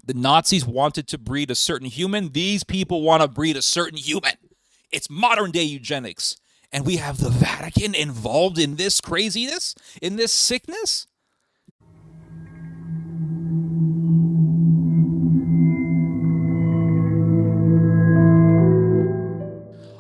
The Nazis wanted to breed a certain human. These people want to breed a certain human. It's modern day eugenics. And we have the Vatican involved in this craziness, in this sickness.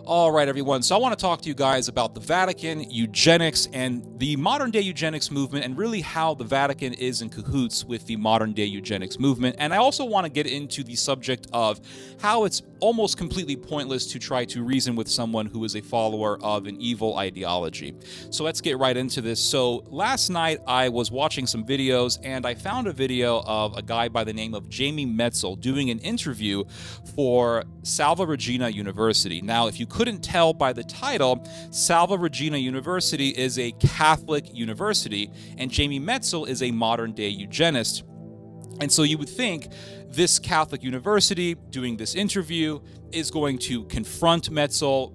All right, everyone. So I want to talk to you guys about the Vatican, eugenics, and the modern day eugenics movement, and really how the Vatican is in cahoots with the modern day eugenics movement. And I also want to get into the subject of how it's almost completely pointless to try to reason with someone who is a follower of an evil ideology. So let's get right into this. So last night I was watching some videos, and I found a video of a guy by the name of Jamie Metzl doing an interview for Salve Regina University. Now, if you couldn't tell by the title, Salve Regina University is a Catholic university, and Jamie Metzl is a modern-day eugenist. And so you would think this Catholic university doing this interview is going to confront Metzl.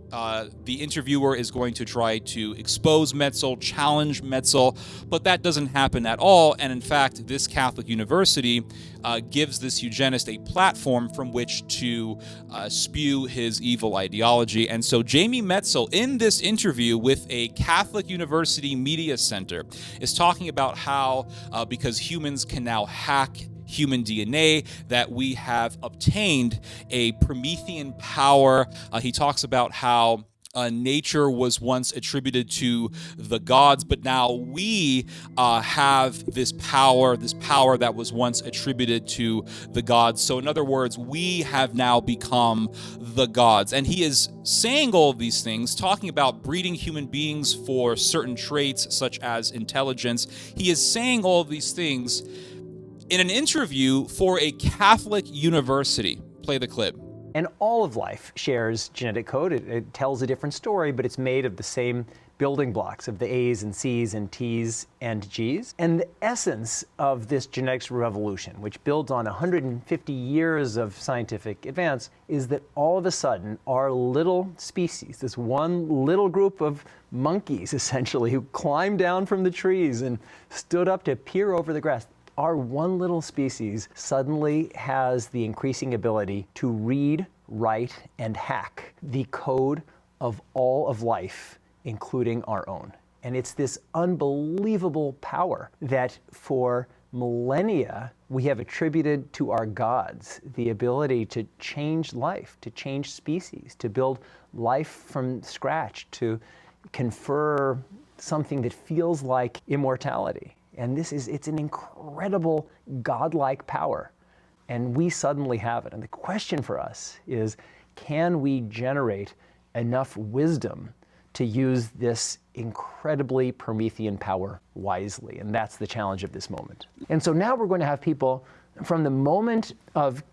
The interviewer is going to try to expose Metzl, challenge Metzl, but that doesn't happen at all. And in fact, this Catholic university gives this eugenist a platform from which to spew his evil ideology. And so Jamie Metzl, in this interview with a Catholic University Media Center, is talking about how because humans can now hack human DNA, that we have obtained a Promethean power. He talks about how nature was once attributed to the gods, but now we have this power that was once attributed to the gods. So in other words, we have now become the gods. And he is saying all of these things, talking about breeding human beings for certain traits such as intelligence. He is saying all of these things in an interview for a Catholic university. Play the clip. And all of life shares genetic code. It tells a different story, but it's made of the same building blocks of the A's and C's and T's and G's. And the essence of this genetics revolution, which builds on 150 years of scientific advance, is that all of a sudden our little species, this one little group of monkeys essentially who climbed down from the trees and stood up to peer over the grass, our one little species suddenly has the increasing ability to read, write, and hack the code of all of life, including our own. And it's this unbelievable power that for millennia we have attributed to our gods, the ability to change life, to change species, to build life from scratch, to confer something that feels like immortality. And it's an incredible godlike power. And we suddenly have it. And the question for us is, can we generate enough wisdom to use this incredibly Promethean power wisely? And that's the challenge of this moment. And so now we're going to have people from the moment of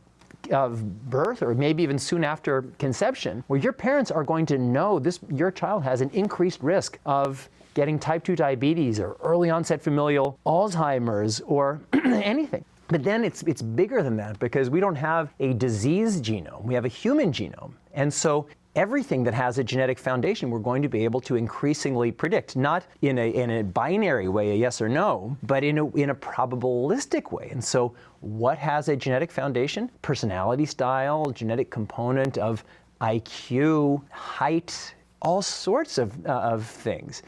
birth, or maybe even soon after conception, where your parents are going to know your child has an increased risk of getting type 2 diabetes or early onset familial Alzheimer's or anything. But then it's bigger than that, because we don't have a disease genome, we have a human genome. And so everything that has a genetic foundation, we're going to be able to increasingly predict, not in a binary way, a yes or no, but in a probabilistic way. And so what has a genetic foundation? Personality style, genetic component of IQ, height, all sorts of things.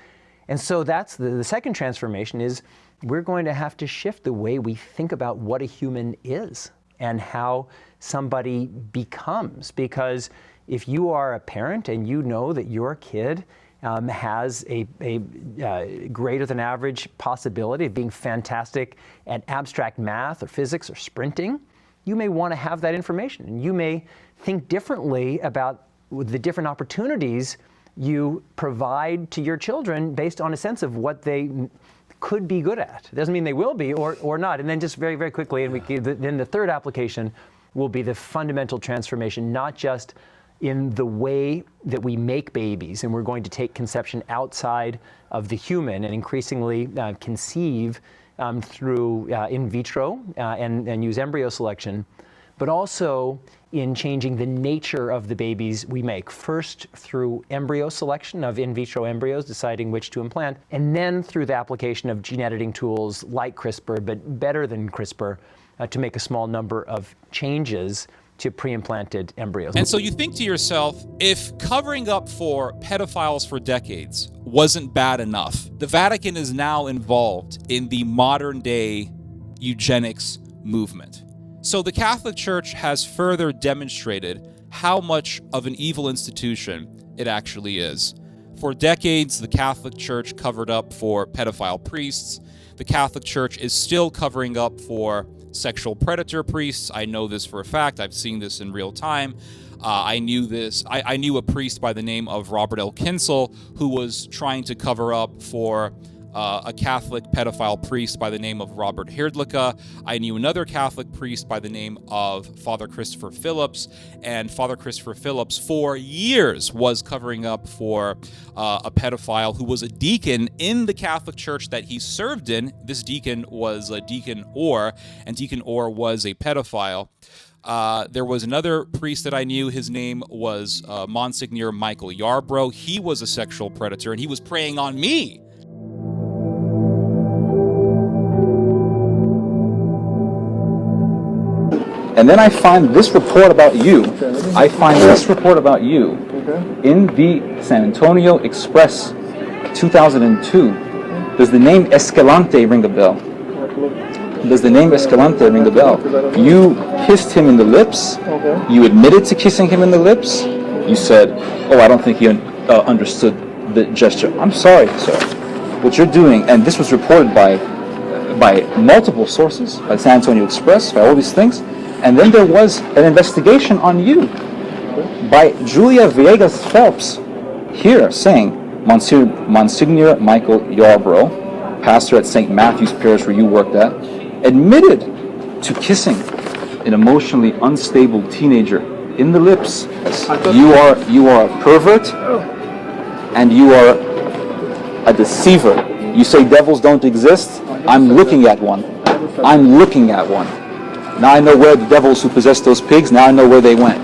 And so that's the second transformation, is we're going to have to shift the way we think about what a human is and how somebody becomes. Because if you are a parent and you know that your kid has a greater than average possibility of being fantastic at abstract math or physics or sprinting, you may want to have that information. And you may think differently about the different opportunities you provide to your children based on a sense of what they could be good at. It doesn't mean they will be or not. And then just very, very quickly, then the third application will be the fundamental transformation, not just in the way that we make babies, and we're going to take conception outside of the human and increasingly conceive through in vitro and use embryo selection, but also in changing the nature of the babies we make. First through embryo selection of in vitro embryos, deciding which to implant, and then through the application of gene editing tools like CRISPR, but better than CRISPR, to make a small number of changes to pre-implanted embryos. And so you think to yourself, if covering up for pedophiles for decades wasn't bad enough, the Vatican is now involved in the modern day eugenics movement. So the Catholic Church has further demonstrated how much of an evil institution it actually is. For decades, the Catholic Church covered up for pedophile priests. The Catholic Church is still covering up for sexual predator priests. I know this for a fact. I've seen this in real time. I knew this. I knew a priest by the name of Robert L. Kinsel who was trying to cover up for a Catholic pedophile priest by the name of Robert Herdlicka. I knew another Catholic priest by the name of Father Christopher Phillips, and Father Christopher Phillips for years was covering up for a pedophile who was a deacon in the Catholic Church that he served in. This deacon was Deacon Orr, and Deacon Orr was a pedophile. There was another priest that I knew. His name was Monsignor Michael Yarbrough. He was a sexual predator, and he was preying on me. And then I find this report about you. I find this report about you in the San Antonio Express 2002. Does the name Escalante ring a bell? Does the name Escalante ring a bell? You kissed him in the lips. You admitted to kissing him in the lips. You said, oh, I don't think he understood the gesture. I'm sorry, sir. What you're doing, and this was reported by multiple sources, by San Antonio Express, by all these things. And then there was an investigation on you by Julia Villegas Phelps here saying, Monsignor Michael Yarbrough, pastor at St. Matthew's Parish where you worked at, admitted to kissing an emotionally unstable teenager in the lips. You are a pervert and you are a deceiver. You say devils don't exist? I'm looking at one. I'm looking at one. Now I know where the devils who possessed those pigs, now I know where they went.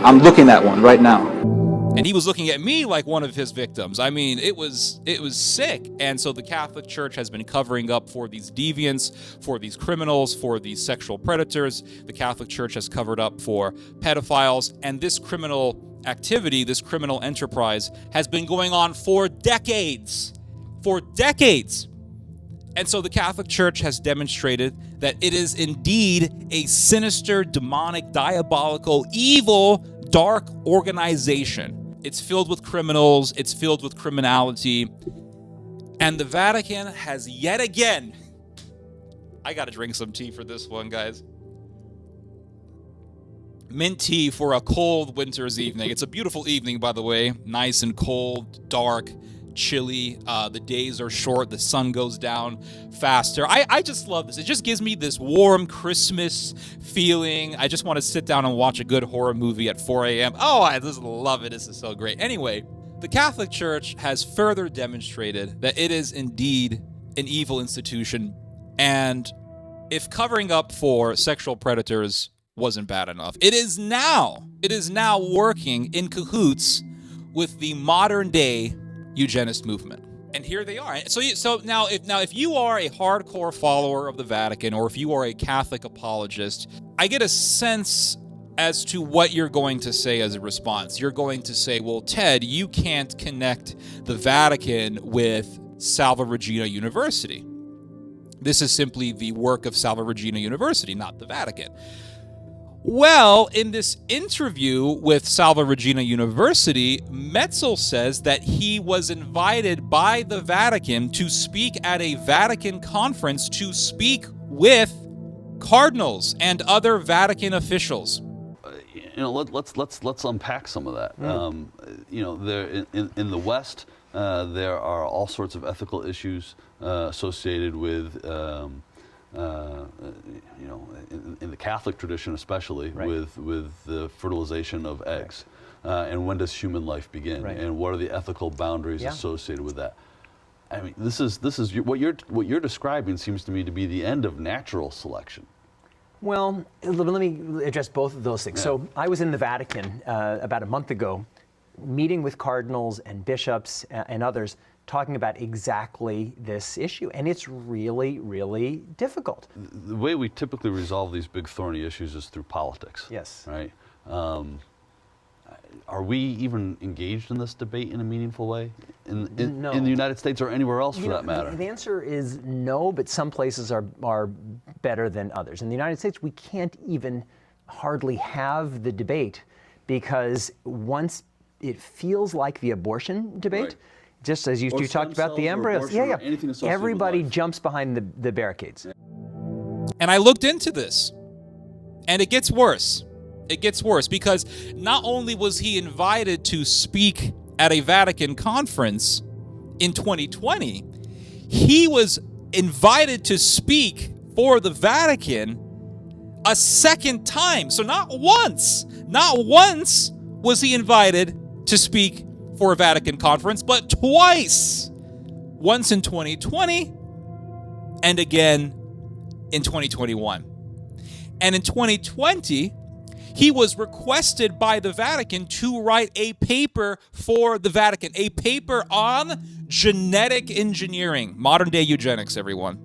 I'm looking at one right now. And he was looking at me like one of his victims. I mean, it was sick. And so the Catholic Church has been covering up for these deviants, for these criminals, for these sexual predators. The Catholic Church has covered up for pedophiles. And this criminal activity, this criminal enterprise, has been going on for decades. For decades. And so the Catholic Church has demonstrated that it is indeed a sinister, demonic, diabolical, evil, dark organization. It's filled with criminals. It's filled with criminality. And the Vatican has yet again... I got to drink some tea for this one, guys. Mint tea for a cold winter's evening. It's a beautiful evening, by the way. Nice and cold, dark, chilly. The days are short. The sun goes down faster. I just love this. It just gives me this warm Christmas feeling. I just want to sit down and watch a good horror movie at 4 a.m. Oh, I just love it. This is so great. Anyway, the Catholic Church has further demonstrated that it is indeed an evil institution. And if covering up for sexual predators wasn't bad enough, it is now working in cahoots with the modern day eugenist movement. And here they are. So now if you are a hardcore follower of the Vatican, or if you are a Catholic apologist, I get a sense as to what you're going to say as a response. You're going to say, well, Ted, you can't connect the Vatican with Salve Regina University. This is simply the work of Salve Regina University, not the Vatican. Well, in this interview with Salve Regina University, Metzel says that he was invited by the Vatican to speak at a Vatican conference to speak with cardinals and other Vatican officials. Let's unpack some of that. There in the West, there are all sorts of ethical issues associated with. In the Catholic tradition especially, right, with the fertilization of eggs, right, and when does human life begin, right, and what are the ethical boundaries, yeah, associated with that? I mean, this is what you're describing seems to me to be the end of natural selection. Well, let me address both of those things. Yeah. So I was in the Vatican about a month ago, meeting with cardinals and bishops and others talking about exactly this issue. And it's really, really difficult. The way we typically resolve these big thorny issues is through politics. Yes. Right? Are we even engaged in this debate in a meaningful way No. in the United States or anywhere else for that matter? The answer is no, but some places are better than others. In the United States, we can't even hardly have the debate because once it feels like the abortion debate, Right. just as you talked about the embryos, everybody jumps behind the barricades. And I looked into this, and it gets worse. It gets worse because not only was he invited to speak at a Vatican conference in 2020, he was invited to speak for the Vatican a second time. So not once was he invited to speak for a Vatican conference, but twice. Once in 2020 and again in 2021. And in 2020, he was requested by the Vatican to write a paper for the Vatican, a paper on genetic engineering, modern day eugenics, everyone.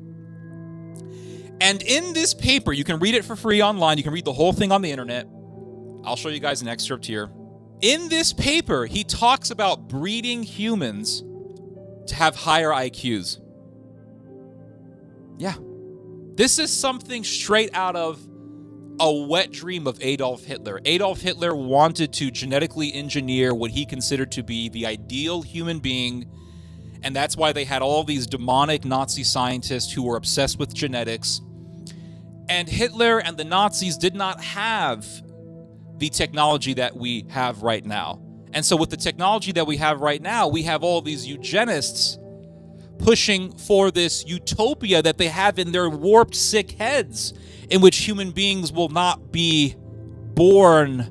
And in this paper, you can read it for free online. You can read the whole thing on the internet. I'll show you guys an excerpt here. In this paper, he talks about breeding humans to have higher IQs. Yeah. This is something straight out of a wet dream of Adolf Hitler. Adolf Hitler wanted to genetically engineer what he considered to be the ideal human being, and that's why they had all these demonic Nazi scientists who were obsessed with genetics. And Hitler and the Nazis did not have the technology that we have right now. And so with the technology that we have right now, we have all these eugenists pushing for this utopia that they have in their warped, sick heads, in which human beings will not be born,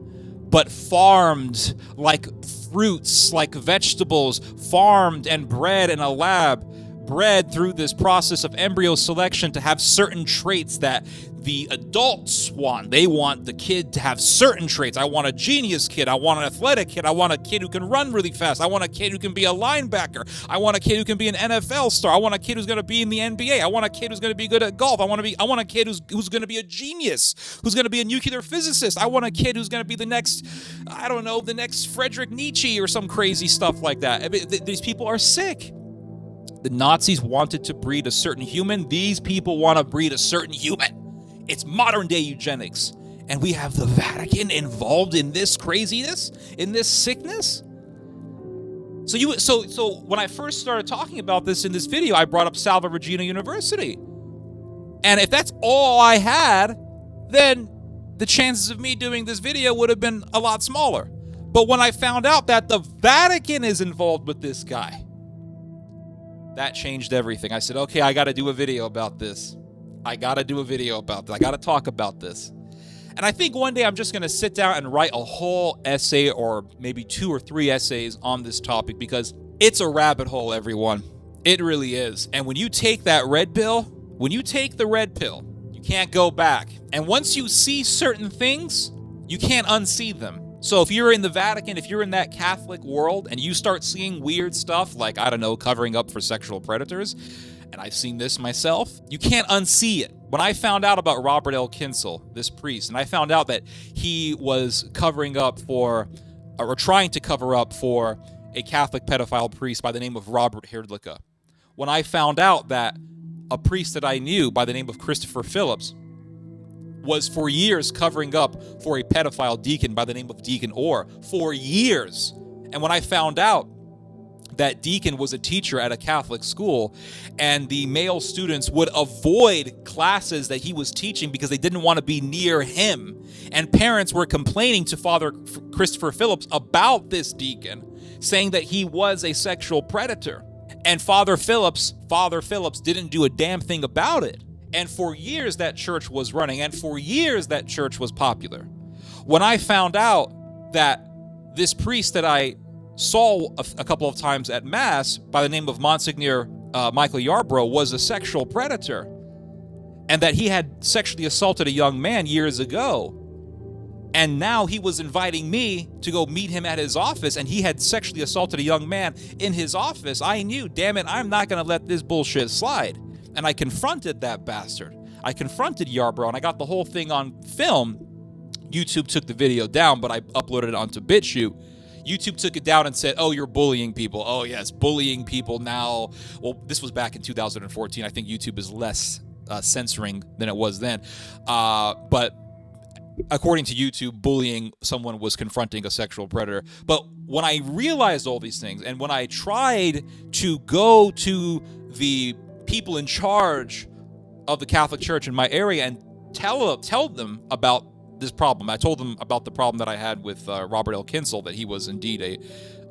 but farmed like fruits, like vegetables, farmed and bred in a lab, bred through this process of embryo selection to have certain traits that the adults want. They want the kid to have certain traits. I want a genius kid. I want an athletic kid. I want a kid who can run really fast. I want a kid who can be a linebacker. I want a kid who can be an NFL star. I want a kid who's going to be in the NBA. I want a kid who's going to be good at golf. I want a kid who's going to be a genius, who's going to be a nuclear physicist. I want a kid who's going to be the next, I don't know, the next Friedrich Nietzsche or some crazy stuff like that. I mean, these people are sick. The Nazis wanted to breed a certain human. These people want to breed a certain human. It's modern day eugenics. And we have the Vatican involved in this craziness, in this sickness. So when I first started talking about this in this video, I brought up Salve Regina University. And if that's all I had, then the chances of me doing this video would have been a lot smaller. But when I found out that the Vatican is involved with this guy, that changed everything. I said, okay, I got to do a video about this. I got to talk about this. And I think one day I'm just going to sit down and write a whole essay or maybe 2 or 3 essays on this topic because it's a rabbit hole, everyone. It really is. And when you take that red pill, you can't go back. And once you see certain things, you can't unsee them. So if you're in the Vatican, if you're in that Catholic world and you start seeing weird stuff like, I don't know, covering up for sexual predators, and I've seen this myself, you can't unsee it. When I found out about Robert L. Kinsel, this priest, and I found out that he was covering up for, or trying to cover up for, a Catholic pedophile priest by the name of Robert Herdlicka. When I found out that a priest that I knew by the name of Christopher Phillips was for years covering up for a pedophile deacon by the name of Deacon Orr, for years. And when I found out that deacon was a teacher at a Catholic school and the male students would avoid classes that he was teaching because they didn't want to be near him, and parents were complaining to Father Christopher Phillips about this deacon, saying that he was a sexual predator, and Father Phillips didn't do a damn thing about it. And for years that church was running, and for years that church was popular. When I found out that this priest that I saw a couple of times at Mass by the name of Monsignor Michael Yarbrough was a sexual predator, and that he had sexually assaulted a young man years ago, And now he was inviting me to go meet him at his office, and he had sexually assaulted a young man in his office. I knew, damn it, I'm not going to let this bullshit slide. And I confronted that bastard. I confronted Yarbrough, and I got the whole thing on film. YouTube took the video down, but I uploaded it onto BitChute. YouTube took it down and said, oh, you're bullying people. Oh, yes, bullying people now. Well, this was back in 2014. I think YouTube is less censoring than it was then. But according to YouTube, bullying someone was confronting a sexual predator. But when I realized all these things, and when I tried to go to the people in charge of the Catholic Church in my area and tell them about this problem, I told them about the problem that I had with Robert L. Kinsel, that he was indeed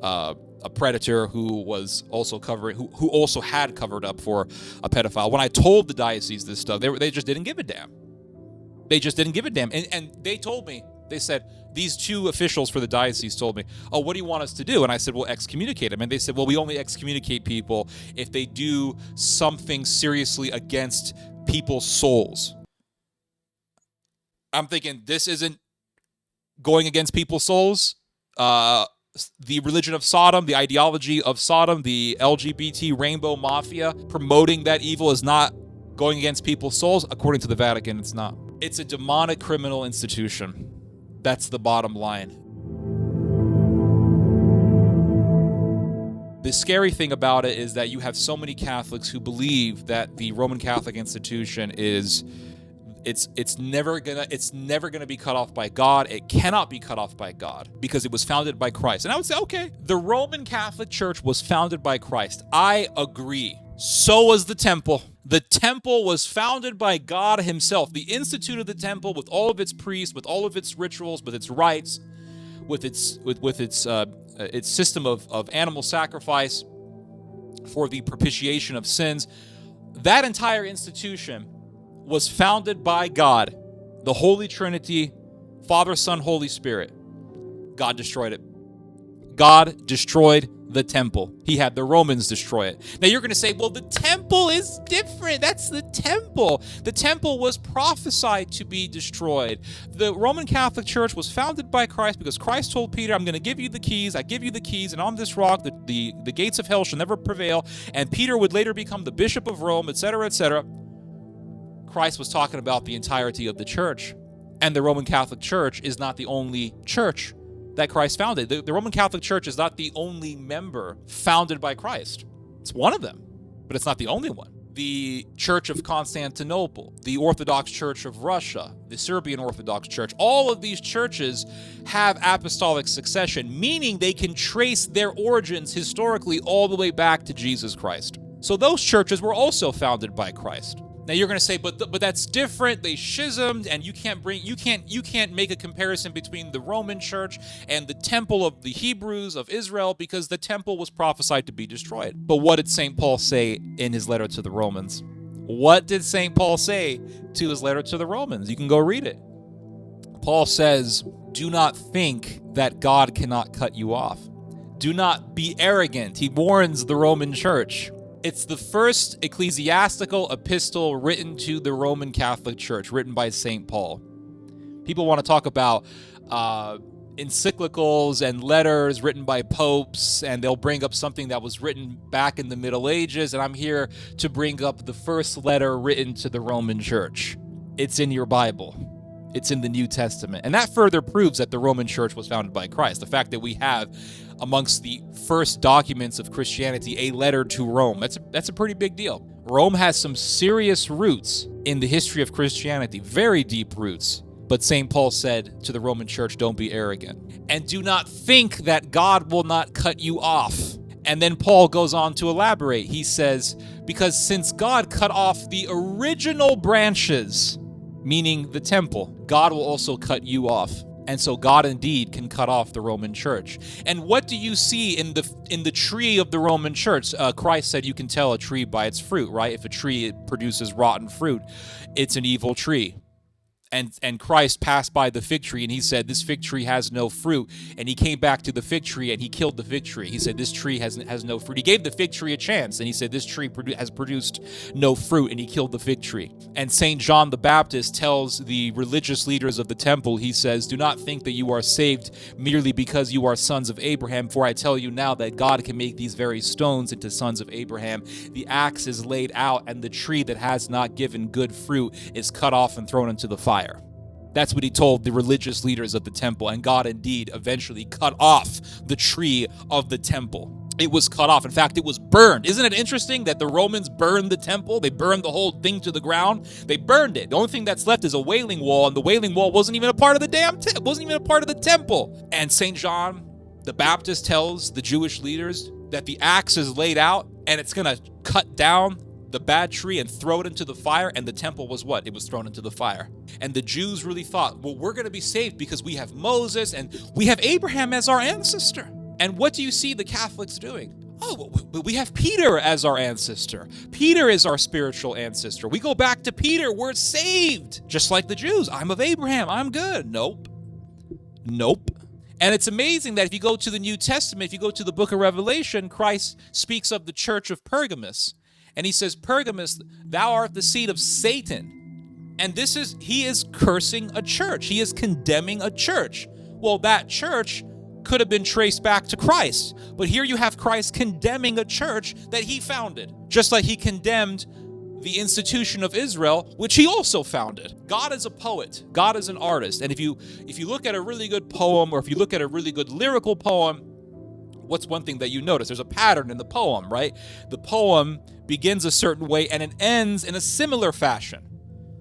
a predator who was also who also had covered up for a pedophile. When I told the diocese this stuff, they just didn't give a damn. They just didn't give a damn. And they told me, they said, these two officials for the diocese told me, oh, what do you want us to do? And I said, well, excommunicate them. And they said, well, we only excommunicate people if they do something seriously against people's souls. I'm thinking, this isn't going against people's souls. The religion of Sodom, the ideology of Sodom, the LGBT rainbow mafia, promoting that evil is not going against people's souls. According to the Vatican, it's not. It's a demonic criminal institution. That's the bottom line. The scary thing about it is that you have so many Catholics who believe that the Roman Catholic institution is it's never gonna be cut off by God. It cannot be cut off by God because it was founded by Christ. And I would say, okay, the Roman Catholic Church was founded by Christ. I agree. So was the temple. The temple was founded by God himself. The institute of the temple, with all of its priests, with all of its rituals, with its rites, with its system of animal sacrifice for the propitiation of sins, that entire institution was founded by God, the Holy Trinity, Father, Son, Holy Spirit. God destroyed it. God destroyed the temple. He had the Romans destroy it. Now you're going to say, well, the temple is different. That's the temple. The temple was prophesied to be destroyed. The Roman Catholic Church was founded by Christ because Christ told Peter, I'm going to give you the keys. I give you the keys, and on this rock, the gates of hell shall never prevail. And Peter would later become the Bishop of Rome, etc., etc. Christ was talking about the entirety of the church. And the Roman Catholic Church is not the only church that Christ founded. The Roman Catholic Church is not the only member founded by Christ. It's one of them, but it's not the only one. The Church of Constantinople, the Orthodox Church of Russia, the Serbian Orthodox Church, all of these churches have apostolic succession, meaning they can trace their origins historically all the way back to Jesus Christ. So those churches were also founded by Christ. Now you're going to say, but that's different. They schismed, and you can't make a comparison between the Roman Church and the temple of the Hebrews of Israel because the temple was prophesied to be destroyed. But what did St. Paul say in his letter to the Romans? What did St. Paul say to his letter to the Romans? You can go read it. Paul says, do not think that God cannot cut you off. Do not be arrogant. He warns the Roman Church. It's the first ecclesiastical epistle written to the Roman Catholic Church, written by St. Paul. People want to talk about encyclicals and letters written by popes, and they'll bring up something that was written back in the Middle Ages, and I'm here to bring up the first letter written to the Roman Church. It's in your Bible. It's in the New Testament. And that further proves that the Roman Church was founded by Christ. The fact that we have amongst the first documents of Christianity a letter to Rome, that's a pretty big deal. Rome has some serious roots in the history of Christianity, very deep roots. But St. Paul said to the Roman Church, don't be arrogant. And do not think that God will not cut you off. And then Paul goes on to elaborate. He says, because since God cut off the original branches, meaning the temple, God will also cut you off. And so God indeed can cut off the Roman Church. And what do you see in the tree of the Roman Church? Christ said you can tell a tree by its fruit, right? If a tree produces rotten fruit, it's an evil tree. And Christ passed by the fig tree and he said, this fig tree has no fruit. And he came back to the fig tree and he killed the fig tree. He said, this tree has no fruit. He gave the fig tree a chance and he said, this tree has produced no fruit, and he killed the fig tree. And St. John the Baptist tells the religious leaders of the temple, he says, do not think that you are saved merely because you are sons of Abraham, for I tell you now that God can make these very stones into sons of Abraham. The axe is laid out and the tree that has not given good fruit is cut off and thrown into the fire. That's what he told the religious leaders of the temple, and God indeed eventually cut off the tree of the temple. It was cut off. In fact, it was burned. Isn't it interesting that the Romans burned the temple? They burned the whole thing to the ground. They burned it. The only thing that's left is a wailing wall, and the wailing wall wasn't even a part of the wasn't even a part of the temple. And St. John the Baptist tells the Jewish leaders that the axe is laid out and it's going to cut down the bad tree and throw it into the fire, and the temple was what? It was thrown into the fire. And the Jews really thought, well, we're going to be saved because we have Moses and we have Abraham as our ancestor. And what do you see the Catholics doing? Oh, we have Peter as our ancestor. Peter is our spiritual ancestor. We go back to Peter, we're saved. Just like the Jews, I'm of Abraham, I'm good. Nope. And it's amazing that if you go to the New Testament, if you go to the book of Revelation, Christ speaks of the church of Pergamos. And he says, Pergamos, thou art the seed of Satan. And he is cursing a church. He is condemning a church. Well, that church could have been traced back to Christ. But here you have Christ condemning a church that he founded. Just like he condemned the institution of Israel, which he also founded. God is a poet. God is an artist. And if you look at a really good poem, or if you look at a really good lyrical poem, what's one thing that you notice? There's a pattern in the poem, right? The poem begins a certain way and it ends in a similar fashion.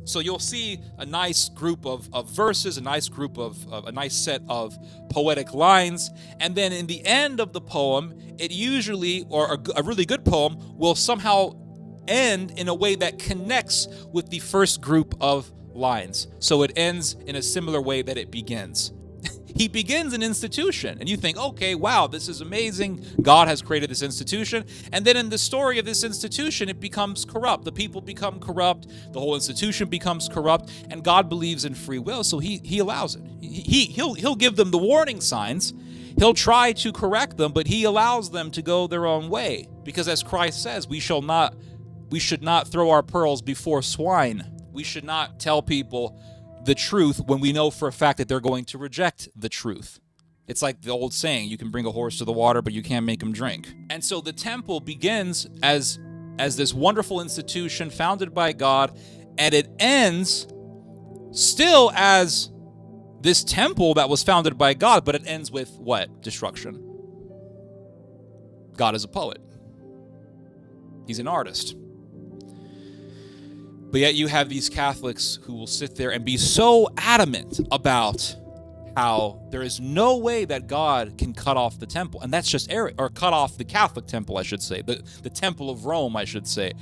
So you'll see a nice group of verses, a nice set of poetic lines, and then in the end of the poem, it usually, or a really good poem, will somehow end in a way that connects with the first group of lines. So it ends in a similar way that it begins. He begins an institution, and you think, okay, wow, this is amazing. God has created this institution. And then in the story of this institution, it becomes corrupt. The people become corrupt. The whole institution becomes corrupt. And God believes in free will, so he allows it. He'll give them the warning signs. He'll try to correct them, but he allows them to go their own way. Because as Christ says, we should not throw our pearls before swine. We should not tell people the truth when we know for a fact that they're going to reject the truth. It's like the old saying, you can bring a horse to the water, but you can't make him drink. And so the temple begins as this wonderful institution founded by God, and it ends still as this temple that was founded by God, but it ends with what? Destruction. God is a poet. He's an artist. But yet you have these Catholics who will sit there and be so adamant about how there is no way that God can cut off the temple. And that's just or cut off the Catholic temple, I should say. The temple of Rome, I should say.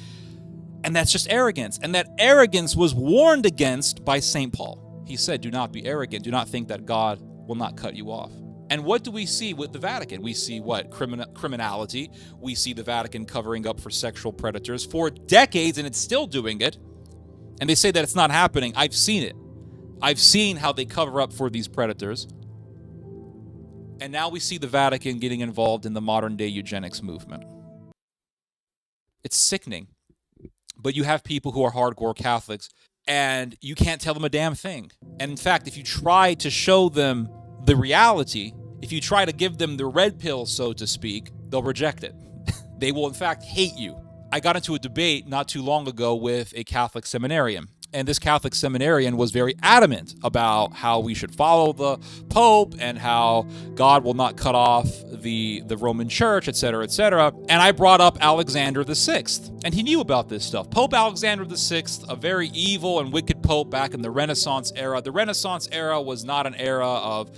And that's just arrogance. And that arrogance was warned against by St. Paul. He said, do not be arrogant. Do not think that God will not cut you off. And what do we see with the Vatican? We see what? Criminality. We see the Vatican covering up for sexual predators for decades, and it's still doing it. And they say that it's not happening. I've seen it. I've seen how they cover up for these predators. And now we see the Vatican getting involved in the modern-day eugenics movement. It's sickening. But you have people who are hardcore Catholics, and you can't tell them a damn thing. And in fact, if you try to show them the reality, if you try to give them the red pill, so to speak, they'll reject it. They will, in fact, hate you. I got into a debate not too long ago with a Catholic seminarian. And this Catholic seminarian was very adamant about how we should follow the Pope and how God will not cut off the Roman Church, etc., etc. And I brought up Alexander VI, and he knew about this stuff. Pope Alexander VI, a very evil and wicked pope back in the Renaissance era. The Renaissance era was not an era of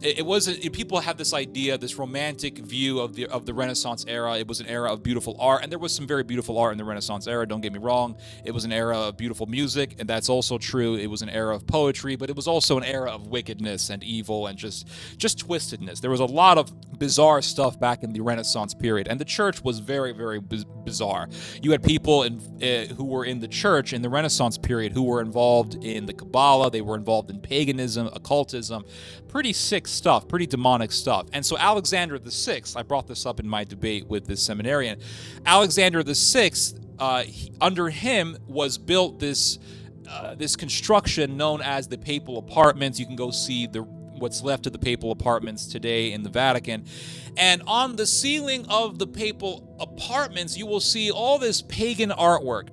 it wasn't. People have this idea, this romantic view of the Renaissance era. It was an era of beautiful art, and there was some very beautiful art in the Renaissance era. Don't get me wrong. It was an era of beautiful music, and that's also true. It was an era of poetry, but it was also an era of wickedness and evil and just twistedness. There was a lot of bizarre stuff back in the Renaissance period, and the church was very, very bizarre. You had people who were in the church in the Renaissance period who were involved in the Kabbalah. They were involved in paganism, occultism, pretty sick stuff, pretty demonic stuff. And so Alexander VI, I brought this up in my debate with this seminarian, Alexander VI, under him was built this construction known as the Papal Apartments. You can go see what's left of the Papal Apartments today in the Vatican. And on the ceiling of the Papal Apartments, you will see all this pagan artwork.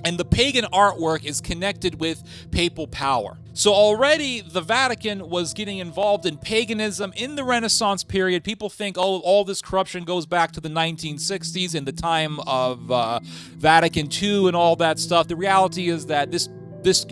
And the pagan artwork is connected with papal power. So already the Vatican was getting involved in paganism in the Renaissance period. People think, oh, all this corruption goes back to the 1960s in the time of Vatican II and all that stuff. The reality is that this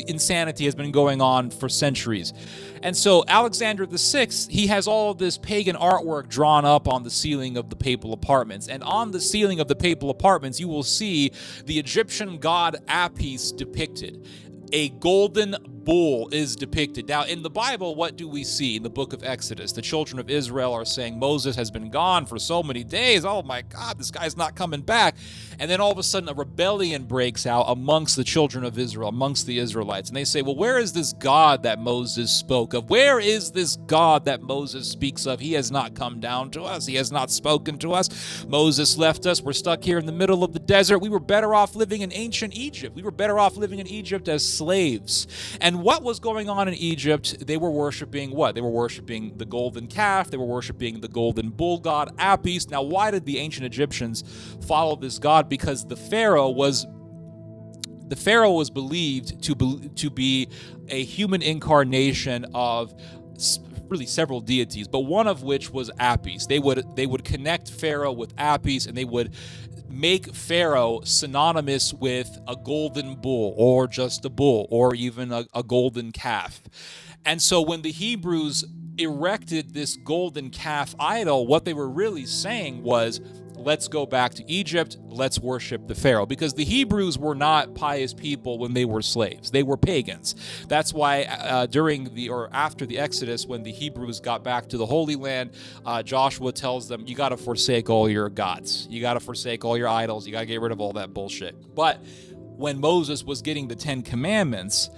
insanity has been going on for centuries. And so Alexander VI, he has all of this pagan artwork drawn up on the ceiling of the Papal Apartments. And on the ceiling of the Papal Apartments, you will see the Egyptian god Apis depicted. A golden bull is depicted. Now, in the Bible, what do we see in the book of Exodus? The children of Israel are saying, Moses has been gone for so many days. Oh my God, this guy's not coming back. And then all of a sudden, a rebellion breaks out amongst the children of Israel, amongst the Israelites. And they say, well, where is this God that Moses spoke of? Where is this God that Moses speaks of? He has not come down to us. He has not spoken to us. Moses left us. We're stuck here in the middle of the desert. We were better off living in ancient Egypt. We were better off living in Egypt as slaves. And what was going on in Egypt? They were worshiping what? They were worshiping the golden calf. They were worshiping the golden bull god Apis. Now, why did the ancient Egyptians follow this god? Because the Pharaoh was believed to be a human incarnation of really several deities, but one of which was Apis. They would connect Pharaoh with Apis, and they would make Pharaoh synonymous with a golden bull, or just a bull, or even a golden calf. And so when the Hebrews erected this golden calf idol, what they were really saying was, let's go back to Egypt, let's worship the Pharaoh. Because the Hebrews were not pious people when they were slaves. They were pagans. That's why after the Exodus, when the Hebrews got back to the Holy Land, Joshua tells them, you got to forsake all your gods. You got to forsake all your idols. You got to get rid of all that bullshit. But when Moses was getting the 10 Commandments,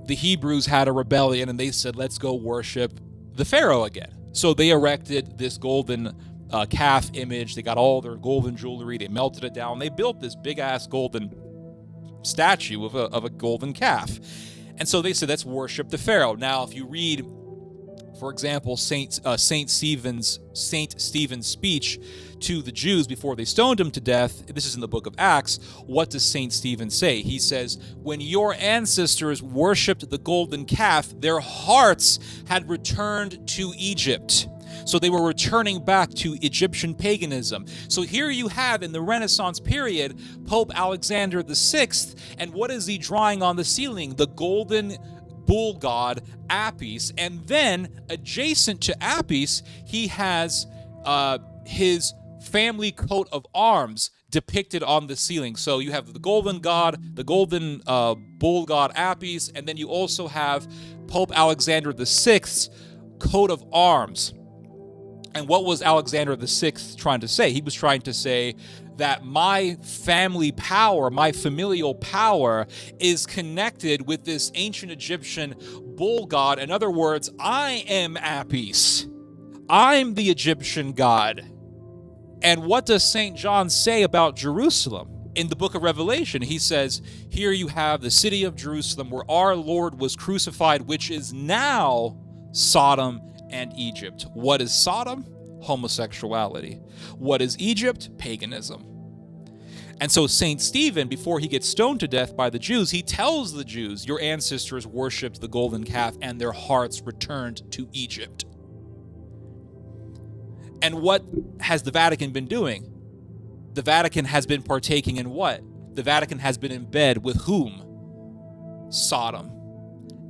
the Hebrews had a rebellion, and they said, let's go worship the Pharaoh again. So they erected this golden calf image. They got all their golden jewelry. They melted it down. They built this big-ass golden statue of a golden calf. And so they said, let's worship the Pharaoh. Now, if you read, for example, Saint Stephen's speech to the Jews before they stoned him to death, this is in the book of Acts, what does Saint Stephen say? He says, when your ancestors worshipped the golden calf, their hearts had returned to Egypt. So they were returning back to Egyptian paganism. So here you have, in the Renaissance period, Pope Alexander VI, and what is he drawing on the ceiling? The golden bull god Apis. And then, adjacent to Apis, he has his family coat of arms depicted on the ceiling. So you have the golden god, the golden bull god Apis, and then you also have Pope Alexander VI's coat of arms. And what was Alexander VI trying to say? He was trying to say that my family power, my familial power, is connected with this ancient Egyptian bull god. In other words, I am Apis. I'm the Egyptian god. And what does St. John say about Jerusalem? In the book of Revelation, he says, here you have the city of Jerusalem where our Lord was crucified, which is now Sodom and Egypt. What is Sodom? Homosexuality. What is Egypt? Paganism. And so St. Stephen, before he gets stoned to death by the Jews, he tells the Jews, your ancestors worshipped the golden calf and their hearts returned to Egypt. And what has the Vatican been doing? The Vatican has been partaking in what? The Vatican has been in bed with whom? Sodom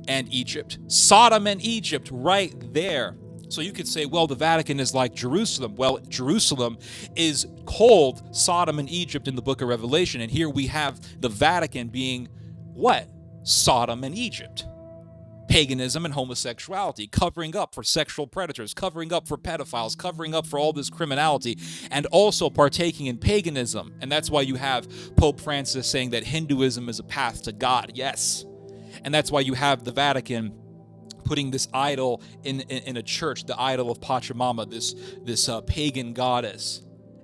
and Egypt. Sodom and Egypt right there. So you could say, well, the Vatican is like Jerusalem. Well, Jerusalem is called Sodom and Egypt in the book of Revelation. And here we have the Vatican being what? Sodom and Egypt. Paganism and homosexuality, covering up for sexual predators, covering up for pedophiles, covering up for all this criminality, and also partaking in paganism. And that's why you have Pope Francis saying that Hinduism is a path to God. Yes. And that's why you have the Vatican putting this idol in a church, the idol of Pachamama, this pagan goddess.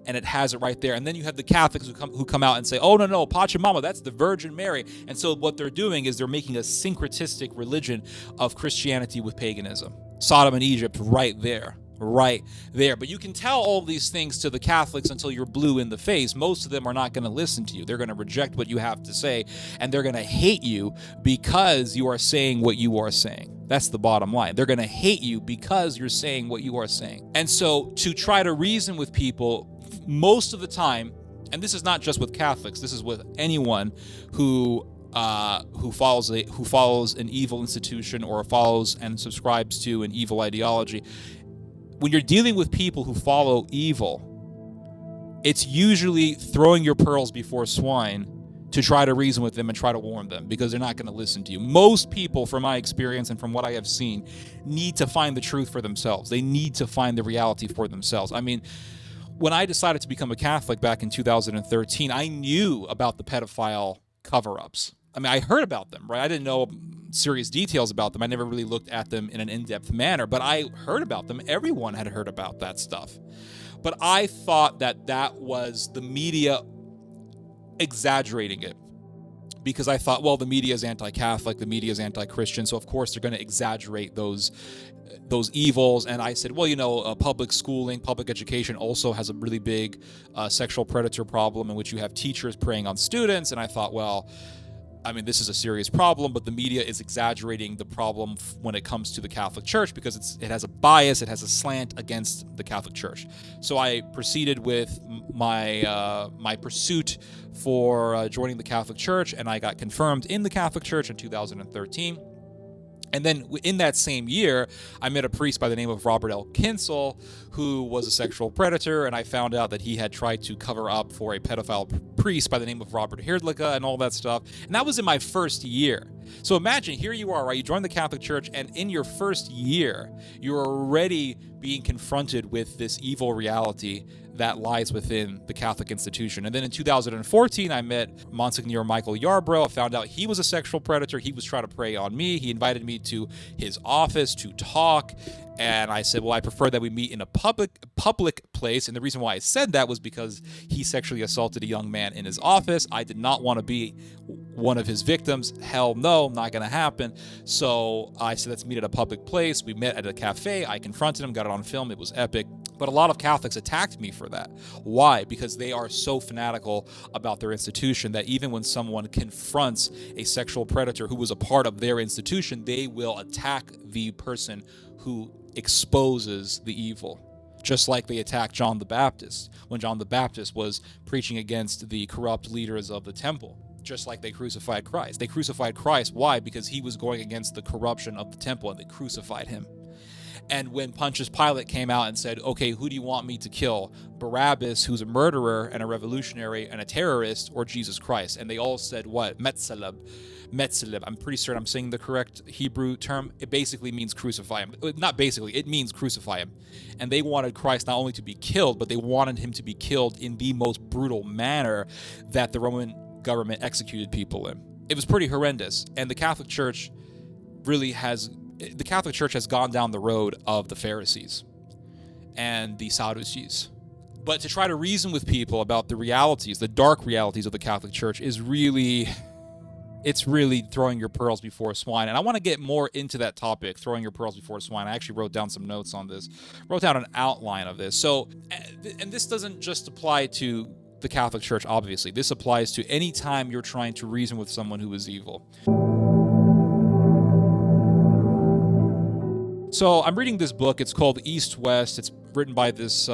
And it has it right there. And then you have the Catholics who come out and say, oh, no, Pachamama, that's the Virgin Mary. And so what they're doing is they're making a syncretistic religion of Christianity with paganism. Sodom and Egypt right there. But you can tell all these things to the Catholics until you're blue in the face. Most of them are not going to listen to you. They're going to reject what you have to say, and they're going to hate you because you are saying what you are saying. That's the bottom line. They're going to hate you because you're saying what you are saying. And so to try to reason with people, most of the time, and this is not just with Catholics, this is with anyone who follows an evil institution or follows and subscribes to an evil ideology. When you're dealing with people who follow evil, it's usually throwing your pearls before swine to try to reason with them and try to warn them, because they're not going to listen to you. Most people, from my experience and from what I have seen, need to find the truth for themselves. They need to find the reality for themselves. I mean, when I decided to become a Catholic back in 2013, I knew about the pedophile cover-ups. I mean, I heard about them, right? I didn't know serious details about them. I never really looked at them in an in-depth manner, but I heard about them. Everyone had heard about that stuff. But I thought that was the media exaggerating it, because I thought, well, the media is anti-Catholic, the media is anti-Christian, so of course they're going to exaggerate those evils. And I said, well, public schooling, public education also has a really big sexual predator problem in which you have teachers preying on students. And I thought, well, I mean, this is a serious problem, but the media is exaggerating the problem when it comes to the Catholic Church, because it has a bias, it has a slant against the Catholic Church. So I proceeded with my pursuit for joining the Catholic Church, and I got confirmed in the Catholic Church in 2013. And then in that same year, I met a priest by the name of Robert L. Kinsel, who was a sexual predator, and I found out that he had tried to cover up for a pedophile priest by the name of Robert Herdlicka and all that stuff. And that was in my first year. So imagine, here you are, right? You join the Catholic Church, and in your first year, you're already being confronted with this evil reality that lies within the Catholic institution. And then in 2014, I met Monsignor Michael Yarbrough. I found out he was a sexual predator. He was trying to prey on me. He invited me to his office to talk. And I said, well, I prefer that we meet in a public place. And the reason why I said that was because he sexually assaulted a young man in his office. I did not want to be one of his victims. Hell no, not going to happen. So I said, let's meet at a public place. We met at a cafe. I confronted him, got it on film. It was epic. But a lot of Catholics attacked me for that. Why? Because they are so fanatical about their institution that even when someone confronts a sexual predator who was a part of their institution, they will attack the person who exposes the evil. Just like they attacked John the Baptist when John the Baptist was preaching against the corrupt leaders of the temple. Just like they crucified Christ. They crucified Christ. Why? Because he was going against the corruption of the temple, and they crucified him. And when Pontius Pilate came out and said, okay, who do you want me to kill? Barabbas, who's a murderer and a revolutionary and a terrorist, or Jesus Christ? And they all said what? Metzaleb. I'm pretty certain I'm saying the correct Hebrew term. It basically means crucify him. Not basically, it means crucify him. And they wanted Christ not only to be killed, but they wanted him to be killed in the most brutal manner that the Roman government executed people in. It was pretty horrendous. And the Catholic Church has gone down the road of the Pharisees and the Sadducees. But to try to reason with people about the realities, the dark realities of the Catholic Church is really throwing your pearls before swine. And I want to get more into that topic, throwing your pearls before swine. I actually wrote down some notes on this, wrote down an outline of this. So, and this doesn't just apply to the Catholic Church, obviously. This applies to any time you're trying to reason with someone who is evil. So I'm reading this book. It's called East West. It's written by this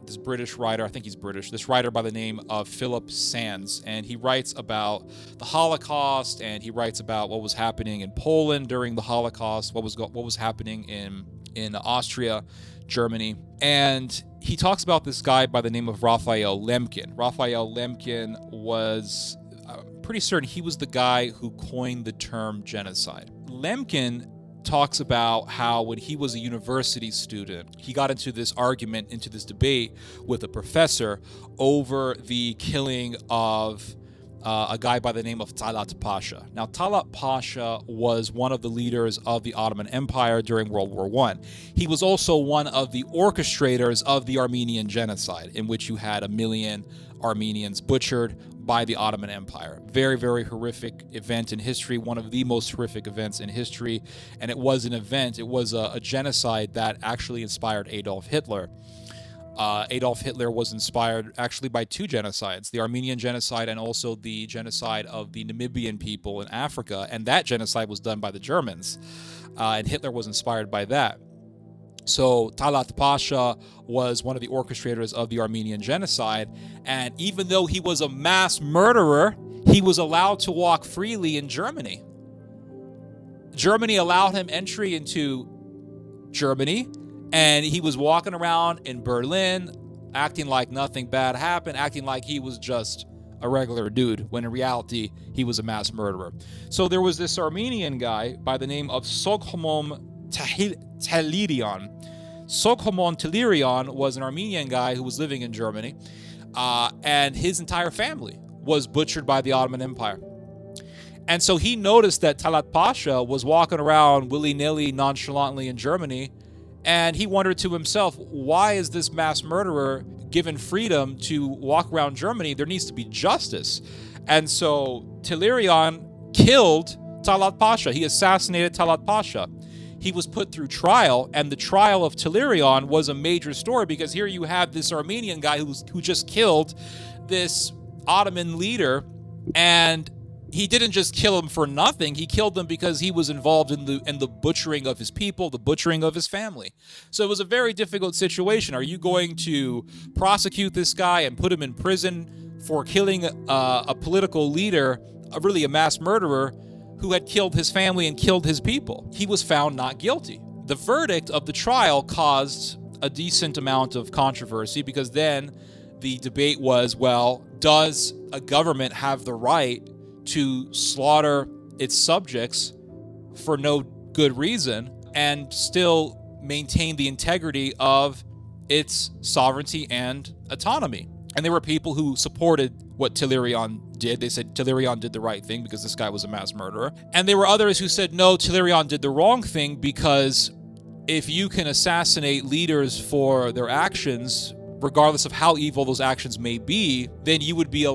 this British writer, I think he's British, this writer by the name of Philip Sands, and he writes about the Holocaust, and he writes about what was happening in Poland during the Holocaust, what was happening in Austria, Germany, and he talks about this guy by the name of Raphael Lemkin. Raphael Lemkin was, I'm pretty certain he was the guy who coined the term genocide. Lemkin talks about how when he was a university student, he got into this argument, into this debate with a professor over the killing of a guy by the name of Talat Pasha. Now, Talat Pasha was one of the leaders of the Ottoman Empire during World War I. He was also one of the orchestrators of the Armenian genocide, in which you had 1 million Armenians butchered by the Ottoman Empire. Very, very horrific event in history, one of the most horrific events in history. And it was an event, it was a genocide that actually inspired Adolf Hitler. Adolf Hitler was inspired actually by 2 genocides, the Armenian genocide and also the genocide of the Namibian people in Africa. And that genocide was done by the Germans. And Hitler was inspired by that. So Talat Pasha was one of the orchestrators of the Armenian genocide, and even though he was a mass murderer, he was allowed to walk freely in Germany. Germany allowed him entry into Germany, and he was walking around in Berlin, acting like nothing bad happened, acting like he was just a regular dude, when in reality, he was a mass murderer. So there was this Armenian guy by the name of Soghomon Tehlirian. Soghomon Tehlirian was an Armenian guy who was living in Germany, and his entire family was butchered by the Ottoman Empire. And so he noticed that Talat Pasha was walking around willy-nilly, nonchalantly in Germany, and he wondered to himself, why is this mass murderer given freedom to walk around Germany? There needs to be justice. And so Tehlirian killed Talat Pasha. He assassinated Talat Pasha. He was put through trial, and the trial of Tehlirian was a major story because here you have this Armenian guy who just killed this Ottoman leader, and he didn't just kill him for nothing. He killed him because he was involved in the butchering of his people, the butchering of his family. So it was a very difficult situation. Are you going to prosecute this guy and put him in prison for killing a political leader, really a mass murderer, who had killed his family and killed his people? He was found not guilty. The verdict of the trial caused a decent amount of controversy because then the debate was, well, does a government have the right to slaughter its subjects for no good reason and still maintain the integrity of its sovereignty and autonomy? And there were people who supported what Tehlirian did. They said Tehlirian did the right thing because this guy was a mass murderer. And there were others who said, no, Tehlirian did the wrong thing because if you can assassinate leaders for their actions, regardless of how evil those actions may be, then you would be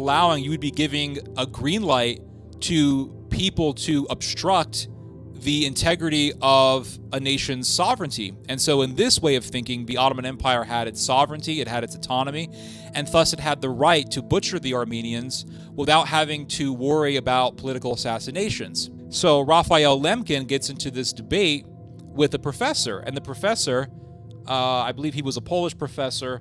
giving a green light to people to obstruct the integrity of a nation's sovereignty. And so in this way of thinking, the Ottoman Empire had its sovereignty, it had its autonomy, and thus it had the right to butcher the Armenians without having to worry about political assassinations. So Raphael Lemkin gets into this debate with a professor, and the professor, I believe he was a Polish professor,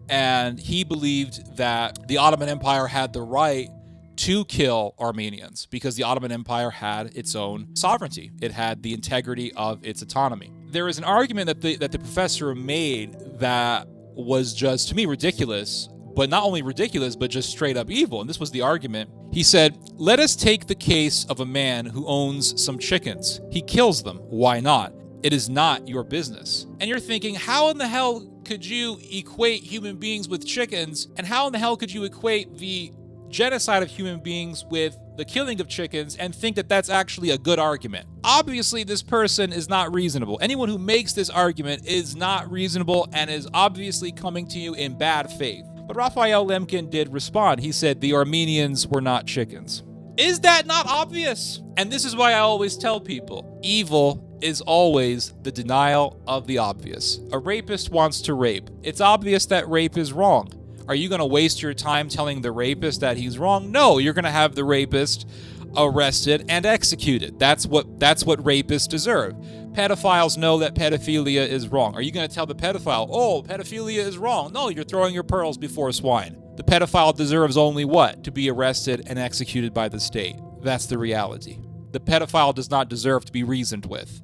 and he believed that the Ottoman Empire had the right to kill Armenians because the Ottoman Empire had its own sovereignty. It had the integrity of its autonomy. There is an argument that the professor made that was just, to me, ridiculous, but not only ridiculous, but just straight up evil. And this was the argument. He said, let us take the case of a man who owns some chickens. He kills them. Why not? It is not your business. And you're thinking, how in the hell could you equate human beings with chickens? And how in the hell could you equate the genocide of human beings with the killing of chickens and think that that's actually a good argument? Obviously, this person is not reasonable. Anyone who makes this argument is not reasonable and is obviously coming to you in bad faith. But Raphael Lemkin did respond. He said the Armenians were not chickens. Is that not obvious? And this is why I always tell people, evil is always the denial of the obvious. A rapist wants to rape. It's obvious that rape is wrong. Are you going to waste your time telling the rapist that he's wrong? No, you're going to have the rapist arrested and executed. That's what rapists deserve. Pedophiles know that pedophilia is wrong. Are you going to tell the pedophile, oh, pedophilia is wrong? No, you're throwing your pearls before swine. The pedophile deserves only what? To be arrested and executed by the state. That's the reality. The pedophile does not deserve to be reasoned with.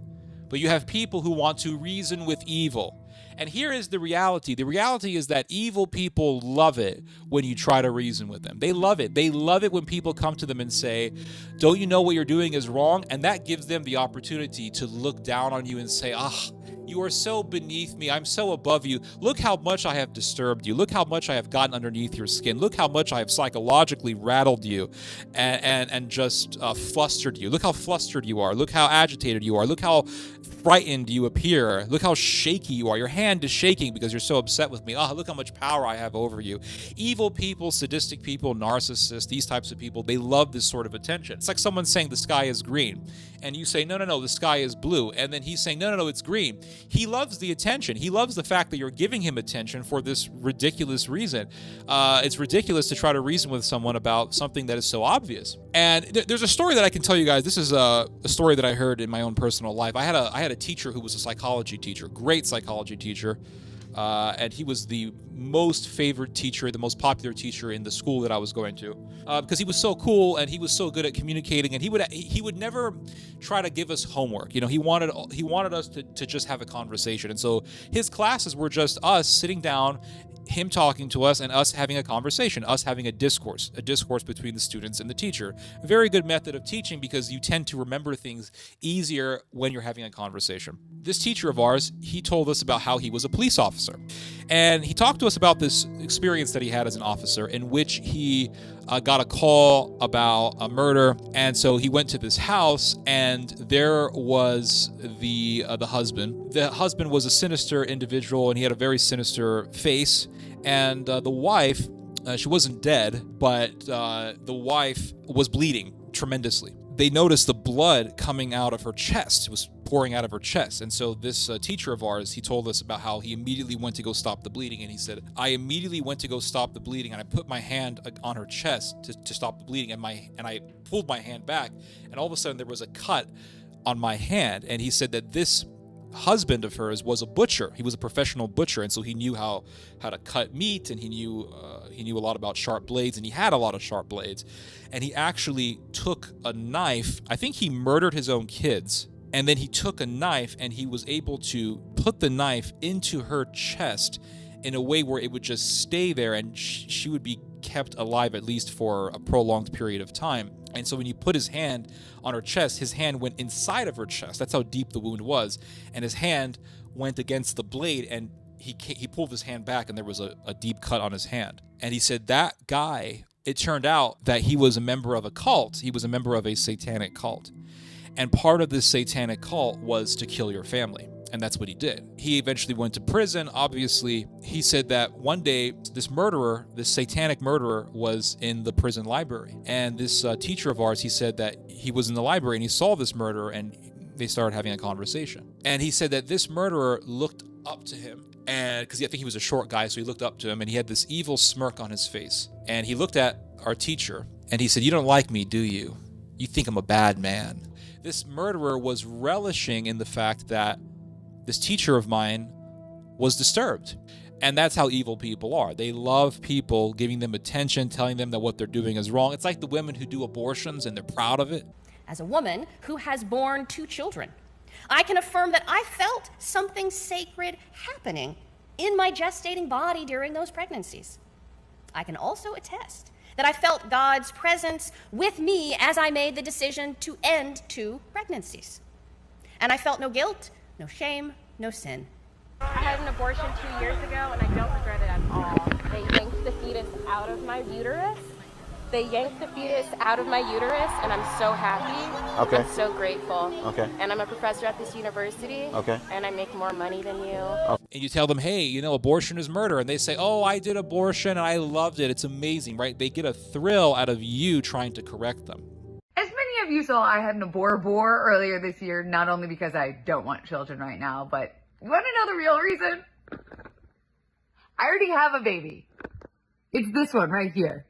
But you have people who want to reason with evil. And here is the reality. The reality is that evil people love it when you try to reason with them. They love it. They love it when people come to them and say, don't you know what you're doing is wrong? And that gives them the opportunity to look down on you and say, you are so beneath me. I'm so above you. Look how much I have disturbed you. Look how much I have gotten underneath your skin. Look how much I have psychologically rattled you and just flustered you. Look how flustered you are. Look how agitated you are. Look how frightened you appear. Look how shaky you are. Your hand is shaking because you're so upset with me. Look how much power I have over you. Evil people, sadistic people, narcissists, these types of people, they love this sort of attention. It's like someone saying the sky is green. And you say, no, the sky is blue. And then he's saying, no, it's green. He loves the attention. He loves the fact that you're giving him attention for this ridiculous reason. It's ridiculous to try to reason with someone about something that is so obvious. And there's a story that I can tell you guys. This is a story that I heard in my own personal life. I had a teacher who was a psychology teacher, great psychology teacher. And he was the most favorite teacher, the most popular teacher in the school that I was going to, because he was so cool and he was so good at communicating. And he would never try to give us homework. He wanted us to just have a conversation. And so his classes were just us sitting down, him talking to us, and us having a conversation, us having a discourse between the students and the teacher. A very good method of teaching because you tend to remember things easier when you're having a conversation. This teacher of ours, he told us about how he was a police officer. And he talked to us about this experience that he had as an officer in which he got a call about a murder. And so he went to this house and there was the husband. The husband was a sinister individual and he had a very sinister face. And the wife, she wasn't dead, but the wife was bleeding tremendously. They noticed the blood coming out of her chest. It was pouring out of her chest. And so this teacher of ours, he told us about how he immediately went to go stop the bleeding. And he said, I immediately went to go stop the bleeding and I put my hand on her chest to stop the bleeding. And I pulled my hand back and all of a sudden there was a cut on my hand. And he said that this husband of hers was a butcher. He was a professional butcher, and so he knew how to cut meat, and he knew a lot about sharp blades, and he had a lot of sharp blades. And he actually took a knife. I think he murdered his own kids, and then he took a knife and he was able to put the knife into her chest in a way where it would just stay there and she would be kept alive at least for a prolonged period of time. And so when he put his hand on her chest, his hand went inside of her chest. That's how deep the wound was. And his hand went against the blade and he pulled his hand back and there was a deep cut on his hand. And he said that guy, it turned out that he was a member of a cult. He was a member of a satanic cult. And part of this satanic cult was to kill your family. And that's what he did. He eventually went to prison. Obviously, he said that one day this satanic murderer was in the prison library. And this teacher of ours, he said that he was in the library and he saw this murderer and they started having a conversation. And he said that this murderer looked up to him, and because I think he was a short guy, so he looked up to him and he had this evil smirk on his face. And he looked at our teacher and he said, "You don't like me, do you? You think I'm a bad man." This murderer was relishing in the fact that this teacher of mine was disturbed. And that's how evil people are. They love people giving them attention, telling them that what they're doing is wrong. It's like the women who do abortions and they're proud of it. As a woman who has borne 2 children, I can affirm that I felt something sacred happening in my gestating body during those pregnancies. I can also attest that I felt God's presence with me as I made the decision to end 2 pregnancies. And I felt no guilt, no shame, no sin. I had an abortion 2 years ago and I don't regret it at all. They yanked the fetus out of my uterus. And I'm so happy. Okay. I'm so grateful. Okay. And I'm a professor at this university. Okay. And I make more money than you. And you tell them, hey, abortion is murder. And they say, oh, I did abortion and I loved it. It's amazing, right? They get a thrill out of you trying to correct them. As many of you saw, I had an abort earlier this year, not only because I don't want children right now, but you want to know the real reason? I already have a baby. It's this one right here.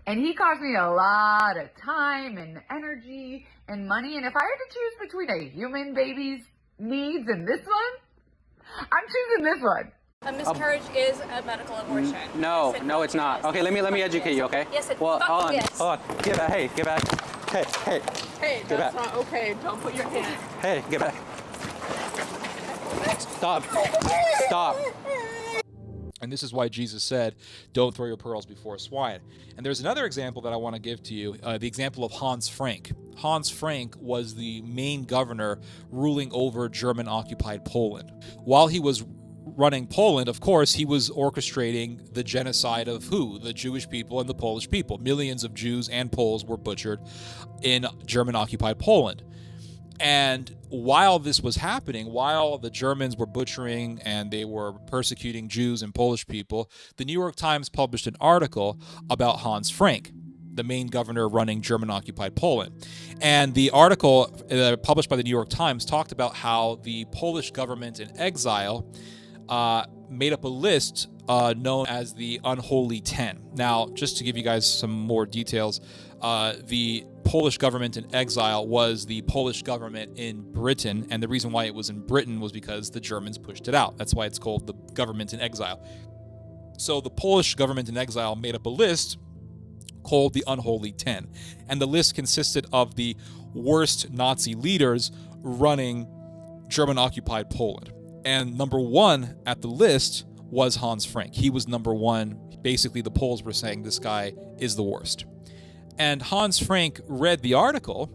And he cost me a lot of time and energy and money. And if I had to choose between a human baby's needs and this one? I'm choosing this one. A miscarriage is a medical abortion. No, Yes, no, it's not. yes. Okay, let me educate you, okay? Yes, it Well, hold on, yes. hold on. Get back, hey, get back. Hey, Hey, Get that's back. not okay. Don't put your hand. hey, get back. Stop. Stop. And this is why Jesus said, don't throw your pearls before swine. And there's another example that I want to give to you, the example of Hans Frank. Hans Frank was the main governor ruling over German-occupied Poland. While he was running Poland, of course, he was orchestrating the genocide of who? The Jewish people and the Polish people. Millions of Jews and Poles were butchered in German-occupied Poland. And while this was happening, while the Germans were butchering and they were persecuting Jews and Polish people, the New York Times published an article about Hans Frank, the main governor running German-occupied Poland. And the article published by the New York Times talked about how the Polish government in exile made up a list known as the Unholy Ten. Now, just to give you guys some more details, the Polish government in exile was the Polish government in Britain, and the reason why it was in Britain was because the Germans pushed it out. That's why it's called the government in exile. So the Polish government in exile made up a list called the Unholy Ten, and the list consisted of the worst Nazi leaders running German-occupied Poland. And number one at the list was Hans Frank. He was number one. Basically, the Poles were saying this guy is the worst. And Hans Frank read the article,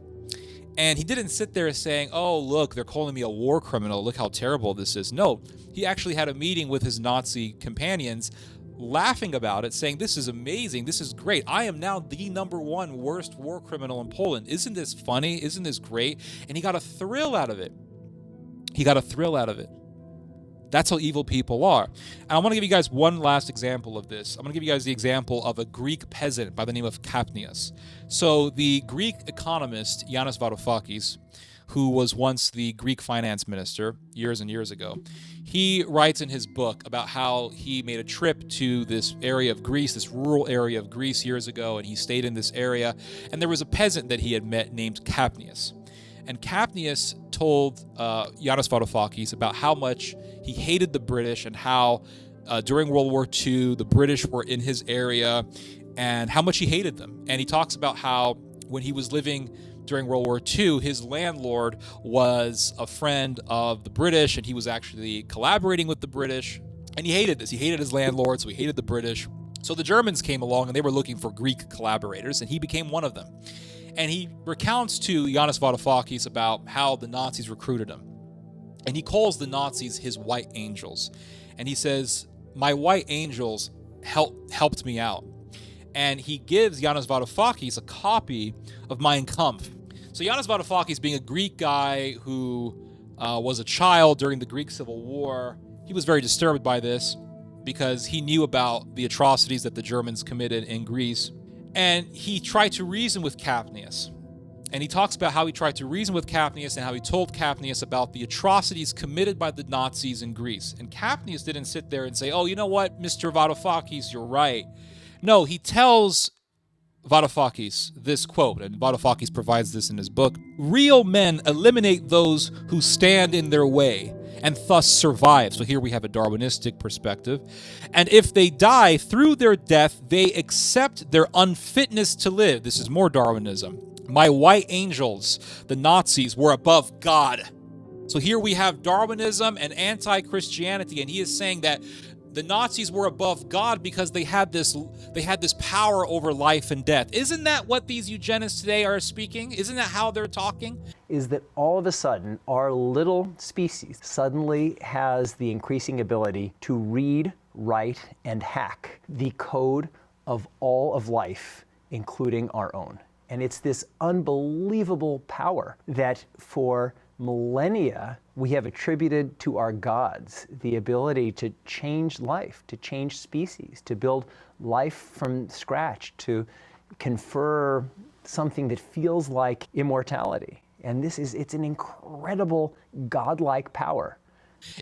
and he didn't sit there saying, oh, look, they're calling me a war criminal. Look how terrible this is. No, he actually had a meeting with his Nazi companions, laughing about it, saying, this is amazing. This is great. I am now the number one worst war criminal in Poland. Isn't this funny? Isn't this great? And he got a thrill out of it. He got a thrill out of it. That's how evil people are. And I want to give you guys one last example of this. I'm going to give you guys the example of a Greek peasant by the name of Kapnias. So the Greek economist, Yanis Varoufakis, who was once the Greek finance minister years and years ago, he writes in his book about how he made a trip to this area of Greece, this rural area of Greece years ago, and he stayed in this area, and there was a peasant that he had met named Kapnias. And Kapnias told Yanis Varoufakis about how much he hated the British and how during World War II, the British were in his area and how much he hated them. And he talks about how when he was living during World War II, his landlord was a friend of the British and he was actually collaborating with the British. And he hated this. He hated his landlord, so he hated the British. So the Germans came along and they were looking for Greek collaborators, and he became one of them. And he recounts to Yanis Varoufakis about how the Nazis recruited him. And he calls the Nazis his white angels. And he says, my white angels helped me out. And he gives Yanis Varoufakis a copy of Mein Kampf. So Yanis Varoufakis, being a Greek guy who was a child during the Greek Civil War, he was very disturbed by this because he knew about the atrocities that the Germans committed in Greece. And he tried to reason with Kapnias. And he talks about how he tried to reason with Kapnias and how he told Kapnias about the atrocities committed by the Nazis in Greece. And Kapnias didn't sit there and say, oh, you know what, Mr. Varoufakis, you're right. No, he tells Varoufakis this quote, and Varoufakis provides this in his book. Real men eliminate those who stand in their way and thus survive. So here we have a Darwinistic perspective. And if they die through their death, they accept their unfitness to live. This is more Darwinism. My white angels, the Nazis, were above God. So here we have Darwinism and anti-Christianity, and he is saying that the Nazis were above God because they had this power over life and death. Isn't that what these eugenists today are speaking? Isn't that how they're talking? Is that all of a sudden our little species suddenly has the increasing ability to read, write, and hack the code of all of life, including our own. And it's this unbelievable power that for millennia we have attributed to our gods, the ability to change life, to change species, to build life from scratch, to confer something that feels like immortality. And it's an incredible godlike power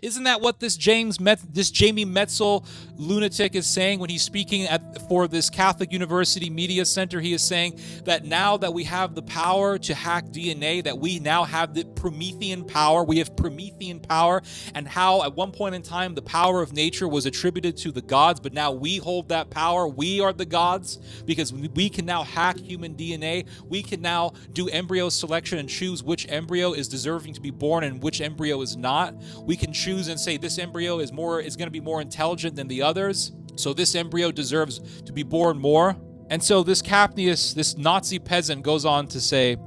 Isn't that what this Jamie Metzel lunatic is saying when he's speaking for this Catholic University Media Center? He is saying that now that we have the power to hack DNA, that we now have the Promethean power. We have Promethean power, and how at one point in time the power of nature was attributed to the gods, but now we hold that power. We are the gods because we can now hack human DNA. We can now do embryo selection and choose which embryo is deserving to be born and which embryo is not. We can choose and say this embryo is going to be more intelligent than the others, so this embryo deserves to be born more. And so this Capnius, this Nazi peasant, goes on to say,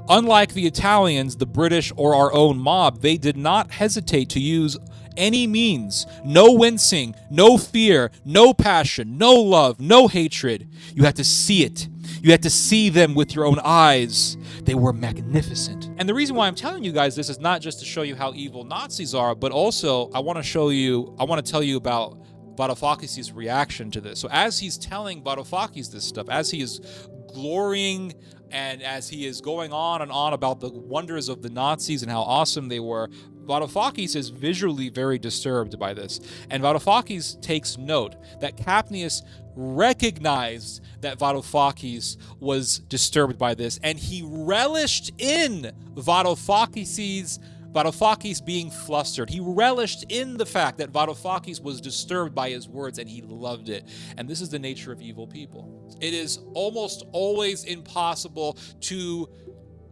unlike the Italians, the British, or our own mob, they did not hesitate to use any means. No wincing, no fear, no passion, no love, no hatred. You had to see it. You had to see them with your own eyes. They were magnificent. And the reason why I'm telling you guys this is not just to show you how evil Nazis are, but also I want to tell you about Varoufakis' reaction to this. So as he's telling Varoufakis this stuff, as he is glorying and as he is going on and on about the wonders of the Nazis and how awesome they were, Varoufakis is visually very disturbed by this. And Varoufakis takes note that Capnius recognized that Varoufakis was disturbed by this, and he relished in Varoufakis being flustered. He relished in the fact that Varoufakis was disturbed by his words, and he loved it. And this is the nature of evil people. It is almost always impossible to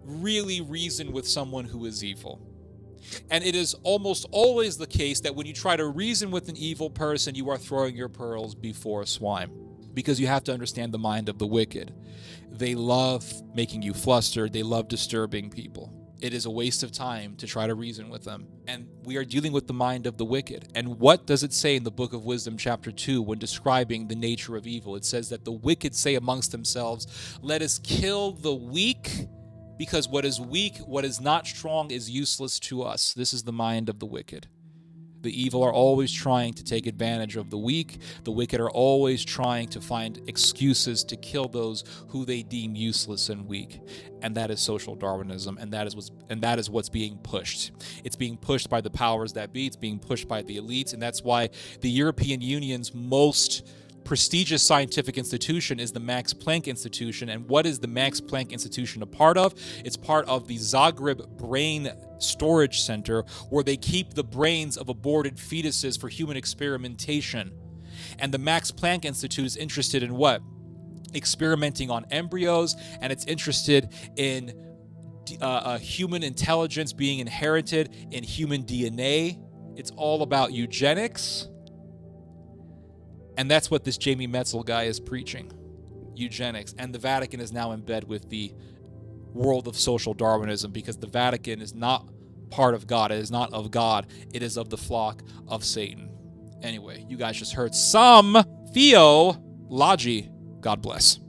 really reason with someone who is evil. And it is almost always the case that when you try to reason with an evil person, you are throwing your pearls before swine. Because you have to understand the mind of the wicked. They love making you flustered. They love disturbing people. It is a waste of time to try to reason with them. And we are dealing with the mind of the wicked. And what does it say in the Book of Wisdom, chapter 2, when describing the nature of evil? It says that the wicked say amongst themselves, let us kill the weak, because what is weak, what is not strong, is useless to us. This is the mind of the wicked. The evil are always trying to take advantage of the weak. The wicked are always trying to find excuses to kill those who they deem useless and weak. And that is social Darwinism, and that is what's being pushed. It's being pushed by the powers that be. It's being pushed by the elites, and that's why the European Union's most prestigious scientific institution is the Max Planck Institution. And what is the Max Planck Institution a part of? It's part of the Zagreb Brain Storage Center, where they keep the brains of aborted fetuses for human experimentation. And the Max Planck Institute is interested in what? Experimenting on embryos, and it's interested in human intelligence being inherited in human DNA. It's all about eugenics. And that's what this Jamie Metzel guy is preaching, eugenics. And the Vatican is now in bed with the world of social Darwinism, because the Vatican is not part of God. It is not of God. It is of the flock of Satan. Anyway, you guys just heard some theology. God bless.